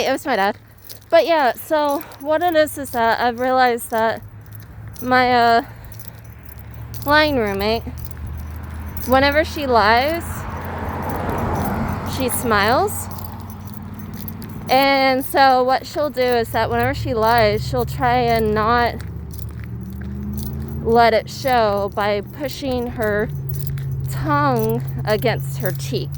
it was my dad. But yeah, so what it is that I've realized that my lying roommate, whenever she lies, she smiles. And so what she'll do is that whenever she lies, she'll try and not let it show by pushing her tongue against her cheek.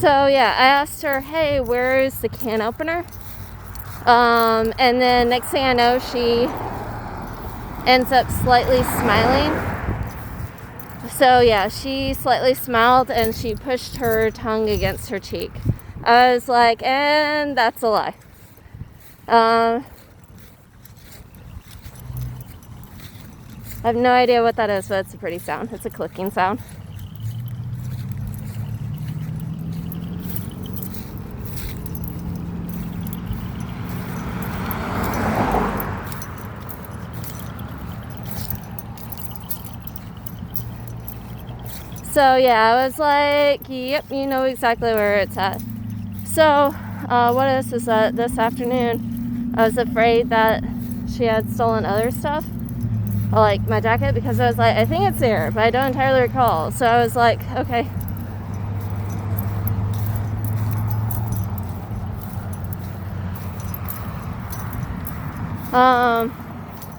So yeah, I asked her, hey, where is the can opener? And then next thing I know, she ends up slightly smiling. So yeah, she slightly smiled and she pushed her tongue against her cheek. I was like, and that's a lie. I have no idea what that is, but it's a pretty sound. It's a clicking sound. So yeah, I was like, yep, you know exactly where it's at. So what is that this afternoon, I was afraid that she had stolen other stuff, like my jacket, because I was like, I think it's there, but I don't entirely recall. So I was like, okay.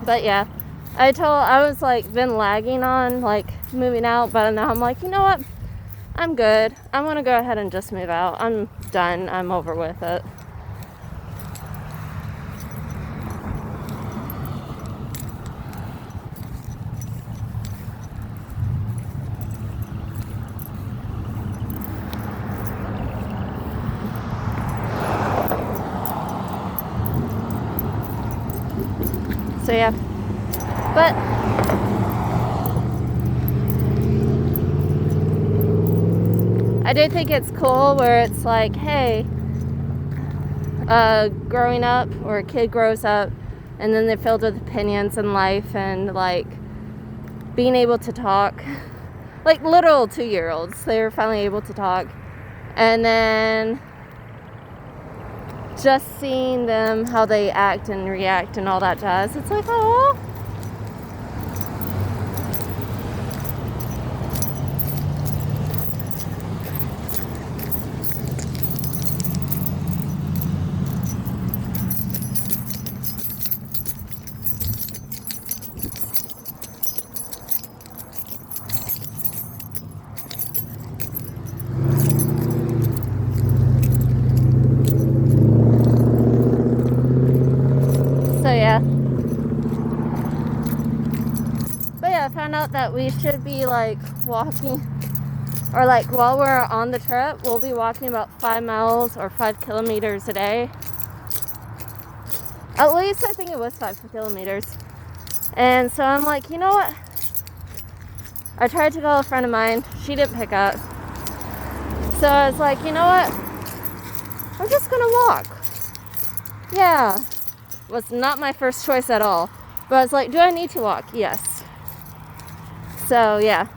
But yeah, I was like been lagging on like moving out, but now I'm like, you know what? I'm good. I'm gonna go ahead and just move out. I'm done. I'm over with it. So yeah, but I do think it's cool where it's like, hey, growing up, or a kid grows up and then they're filled with opinions in life and like being able to talk, like literal 2-year-olds, they're finally able to talk, and then just seeing them, how they act and react and all that jazz. It's like, oh. So yeah. But yeah, I found out that we should be like walking, or like while we're on the trip, we'll be walking about 5 miles or 5 kilometers a day. At least I think it was 5 kilometers. And so I'm like, you know what? I tried to call a friend of mine. She didn't pick up. So I was like, you know what? I'm just gonna walk. Yeah. Was not my first choice at all. But I was like, do I need to walk? Yes. So yeah.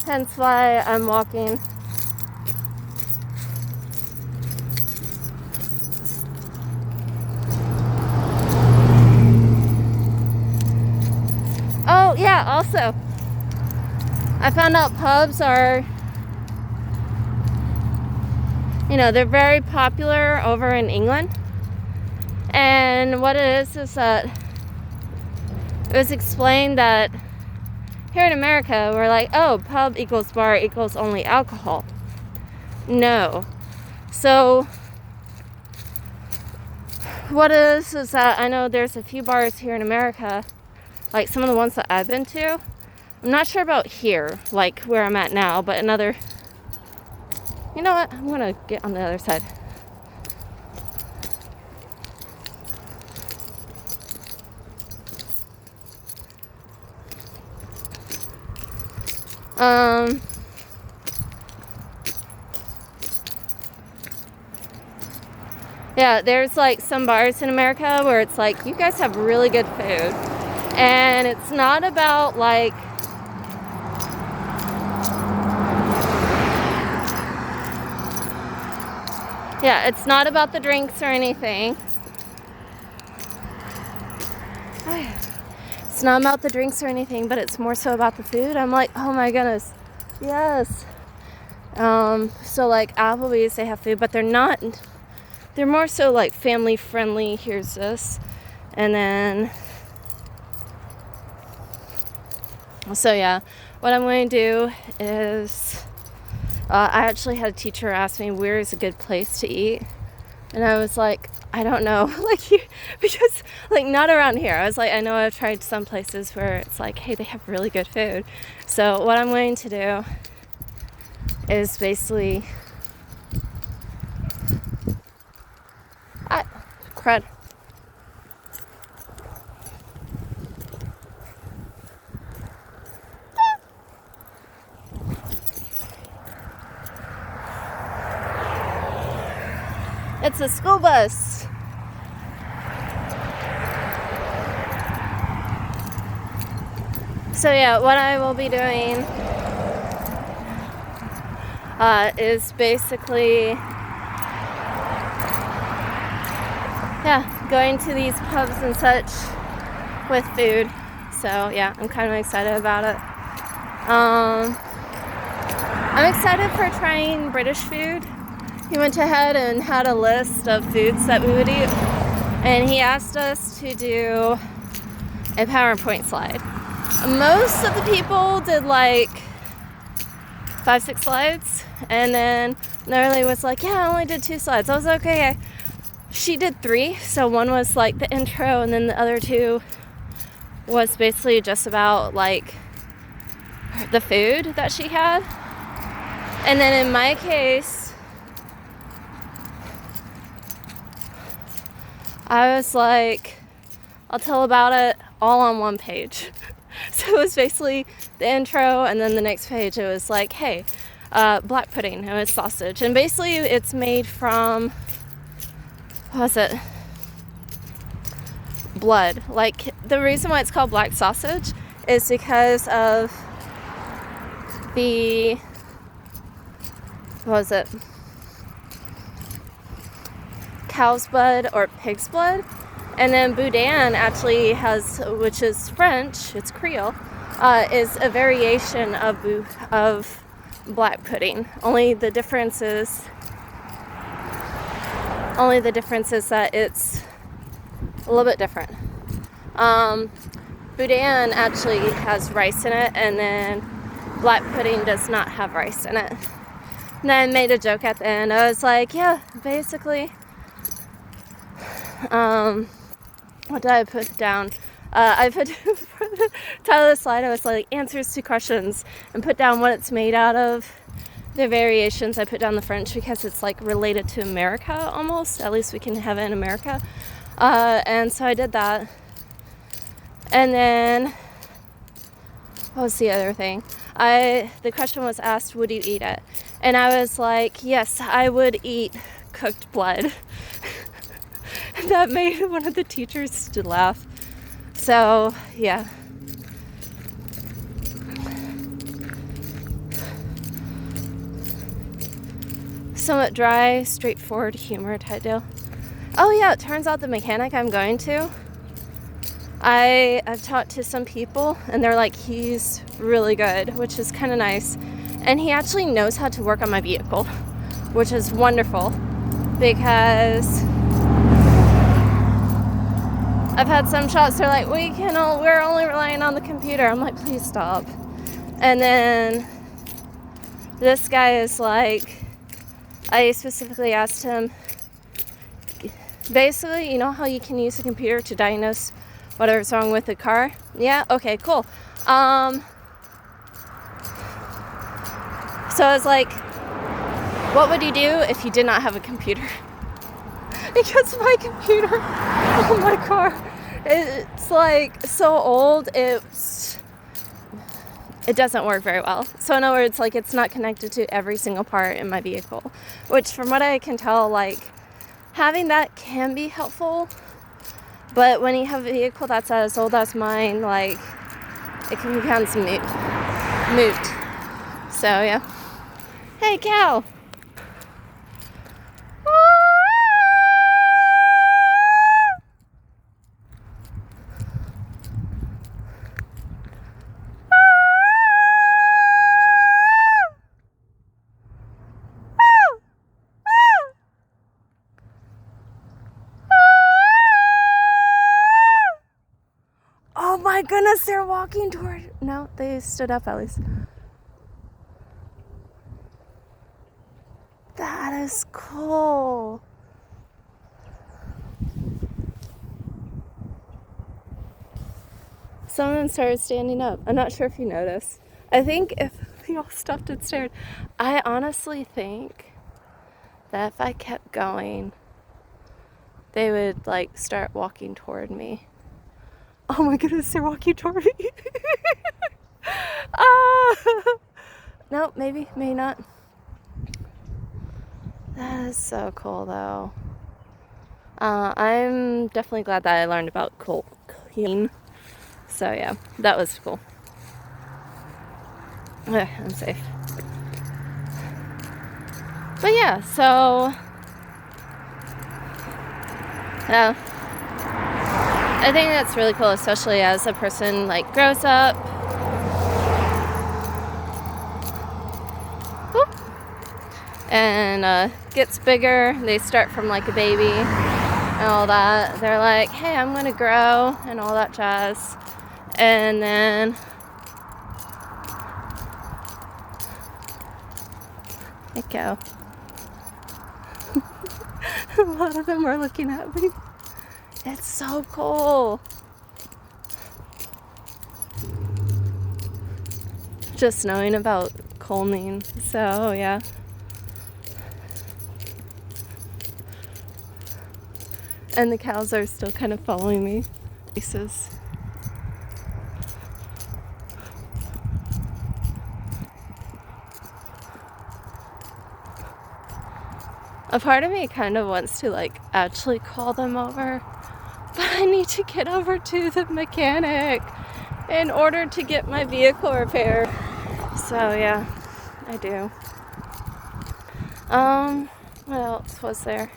Hence why I'm walking. Oh yeah, also, I found out pubs are, they're very popular over in England. And what it is that it was explained that here in America, we're like, oh, pub equals bar equals only alcohol. No. So what it is that I know there's a few bars here in America, like some of the ones that I've been to, I'm not sure about here, like where I'm at now, but another, you know what? I'm gonna get on the other side. Yeah, there's like some bars in America where it's like, you guys have really good food. And it's not about like, yeah, it's not about the drinks or anything. It's not about the drinks or anything, but it's more so about the food. I'm like, oh my goodness, yes. So like Applebee's, they have food, but they're not, they're more so like family friendly. Here's this. And then, so yeah, what I'm going to do is, I actually had a teacher ask me where is a good place to eat. And I was like, I don't know, like, because like not around here. I was like, I know I've tried some places where it's like, hey, they have really good food. So what I'm going to do is basically, crud. It's a school bus. So yeah, what I will be doing is basically, yeah, going to these pubs and such with food. So yeah, I'm kind of excited about it. I'm excited for trying British food. He went ahead and had a list of foods that we would eat, and he asked us to do a PowerPoint slide. Most of the people did like 5-6 slides, and then Nerly was like, yeah, I only did 2 slides. I was like, okay. She did 3, so one was like the intro, and then the other 2 was basically just about like the food that she had. And then in my case, I was like, I'll tell about it all on one page. So it was basically the intro, and then the next page it was like, hey, black pudding, and it's sausage. And basically it's made from, what was it? Blood. Like, the reason why it's called black sausage is because of the, what was it? Cow's blood or pig's blood. And then boudin actually has, which is French, it's Creole, is a variation of black pudding. Only the difference is that it's a little bit different. Boudin actually has rice in it, and then black pudding does not have rice in it. And then I made a joke at the end. I was like, yeah, basically, what did I put down? I put for the title of the slide, I was like, answers to questions, and put down what it's made out of, the variations. I put down the French because it's like related to America almost. At least we can have it in America. And so I did that. And then, what was the other thing? The question was asked, would you eat it? And I was like, yes, I would eat cooked blood. That made one of the teachers to laugh. So, yeah. Somewhat dry, straightforward humor type deal. Oh yeah, it turns out the mechanic I'm going to, I've talked to some people, and they're like, he's really good, which is kind of nice. And he actually knows how to work on my vehicle, which is wonderful, because I've had some shops that are like, we're only relying on the computer. I'm like, please stop. And then this guy is like, I specifically asked him, basically, you know how you can use a computer to diagnose whatever's wrong with the car? Yeah? Okay, cool. So I was like, what would you do if you did not have a computer? Because my computer on my car, it's like so old, it doesn't work very well. So in other words, like, it's not connected to every single part in my vehicle, which from what I can tell, like, having that can be helpful. But when you have a vehicle that's as old as mine, like, it can become some moot. So yeah. Hey, cow. Oh my goodness, they're walking toward... No, they stood up at least. That is cool. Someone started standing up. I'm not sure if you noticed. I think if we all stopped and stared, I honestly think that if I kept going, they would, like, start walking toward me. Oh my goodness, they're walking toward me. No, maybe not. That is so cool, though. I'm definitely glad that I learned about clean. So yeah, that was cool. I'm safe. But yeah, so I think that's really cool, especially as a person, like, grows up. And gets bigger. They start from, like, a baby and all that. They're like, hey, I'm gonna grow and all that jazz. And then I go. A lot of them are looking at me. It's so cool. Just knowing about culling. So yeah. And the cows are still kind of following me. Faces. A part of me kind of wants to, like, actually call them over, but I need to get over to the mechanic in order to get my vehicle repaired. So yeah, I do. What else was there?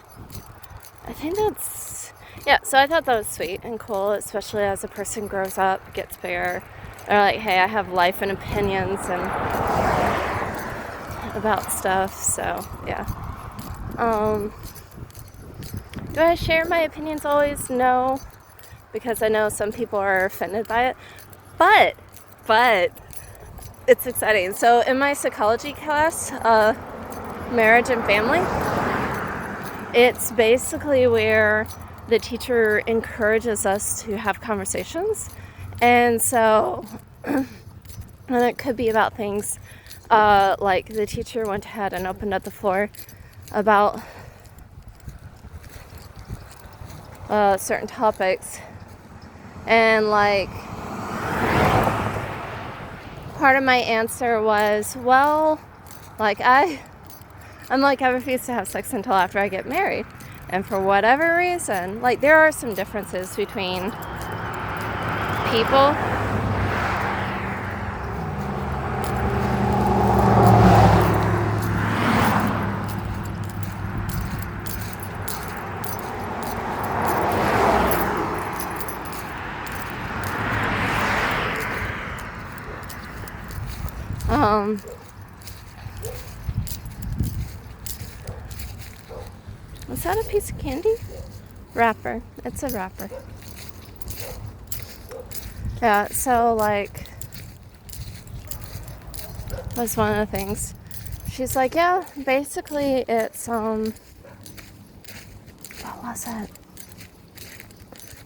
I think that's, yeah, so I thought that was sweet and cool, especially as a person grows up, gets bigger. They're like, hey, I have life and opinions and about stuff, so yeah. Do I share my opinions always? No, because I know some people are offended by it, but it's exciting. So in my psychology class, marriage and family, it's basically where the teacher encourages us to have conversations. And so and it could be about things like the teacher went ahead and opened up the floor about certain topics, and, like, part of my answer was, well, like, I'm like, I refuse to have sex until after I get married. And for whatever reason, like, there are some differences between people. Was that a piece of candy? Wrapper. It's a wrapper. Yeah, so, like, was one of the things. She's like, yeah, basically it's, what was it?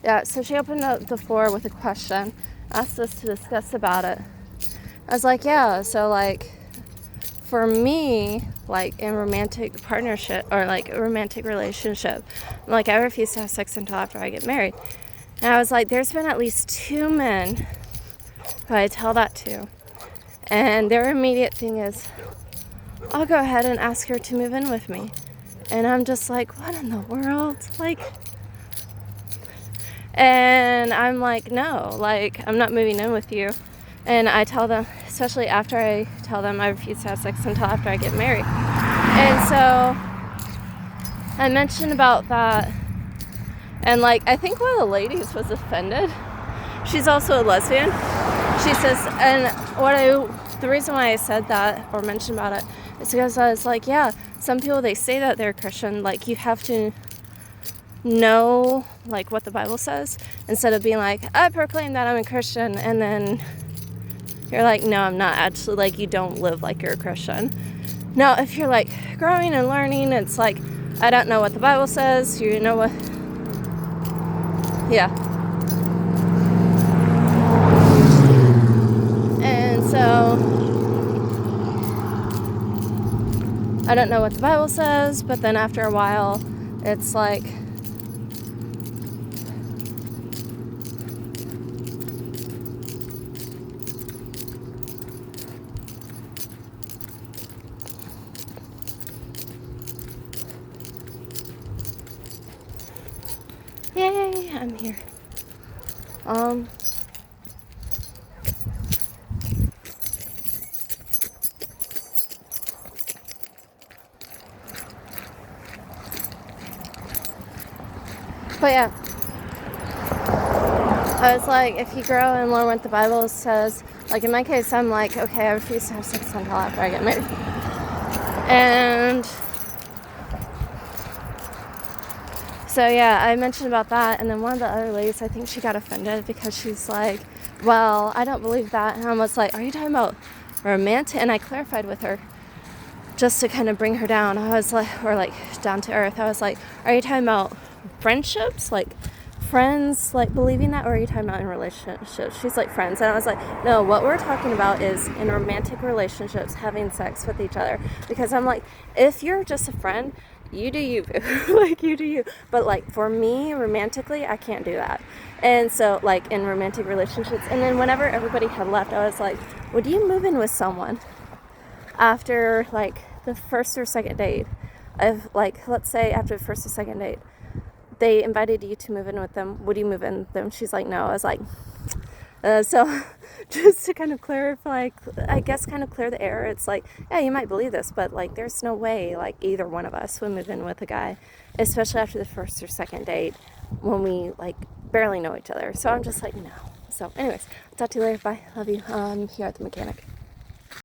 Yeah, so she opened up the floor with a question, asked us to discuss about it. I was like, yeah, so, like, for me, like in romantic partnership or like a romantic relationship, like I refuse to have sex until after I get married. And I was like, there's been at least 2 men who I tell that to, and their immediate thing is, I'll go ahead and ask her to move in with me. And I'm just like, what in the world? Like, and I'm like, no, like, I'm not moving in with you. And I tell them, especially after I tell them I refuse to have sex until after I get married. And so I mentioned about that. And like, I think one of the ladies was offended. She's also a lesbian. She says, and the reason why I said that or mentioned about it is because I was like, yeah, some people, they say that they're Christian. Like, you have to know like what the Bible says instead of being like, I proclaim that I'm a Christian, and then you're like, no, I'm not actually. Like, you don't live like you're a Christian. Now, if you're like growing and learning, it's like, I don't know what the Bible says. You know what? Yeah. And so I don't know what the Bible says, but then after a while, it's like, yay, I'm here. But yeah, I was like, if you grow and learn what the Bible says, like in my case, I'm like, okay, I refuse to have sex until after I get married. And so yeah, I mentioned about that, and then one of the other ladies, I think she got offended because she's like, well, I don't believe that. And I was like, are you talking about romantic? And I clarified with her just to kind of bring her down. I was like, or like down to earth. I was like, are you talking about friendships, like friends, like believing that, or are you talking about in relationships? She's like, friends. And I was like, no, what we're talking about is in romantic relationships, having sex with each other. Because I'm like, if you're just a friend, you do you, like, you do you. But like for me, romantically, I can't do that. And so like in romantic relationships, and then whenever everybody had left, I was like, would you move in with someone after like the first or second date? Of like, let's say after the first or second date, they invited you to move in with them. Would you move in with them? She's like, no. I was like, so just to kind of clarify, I guess kind of clear the air. It's like, yeah, you might believe this, but like there's no way like either one of us would move in with a guy, especially after the first or second date when we like barely know each other. So I'm just like, no. So anyways, I'll talk to you later. Bye. Love you. I'm here at the mechanic.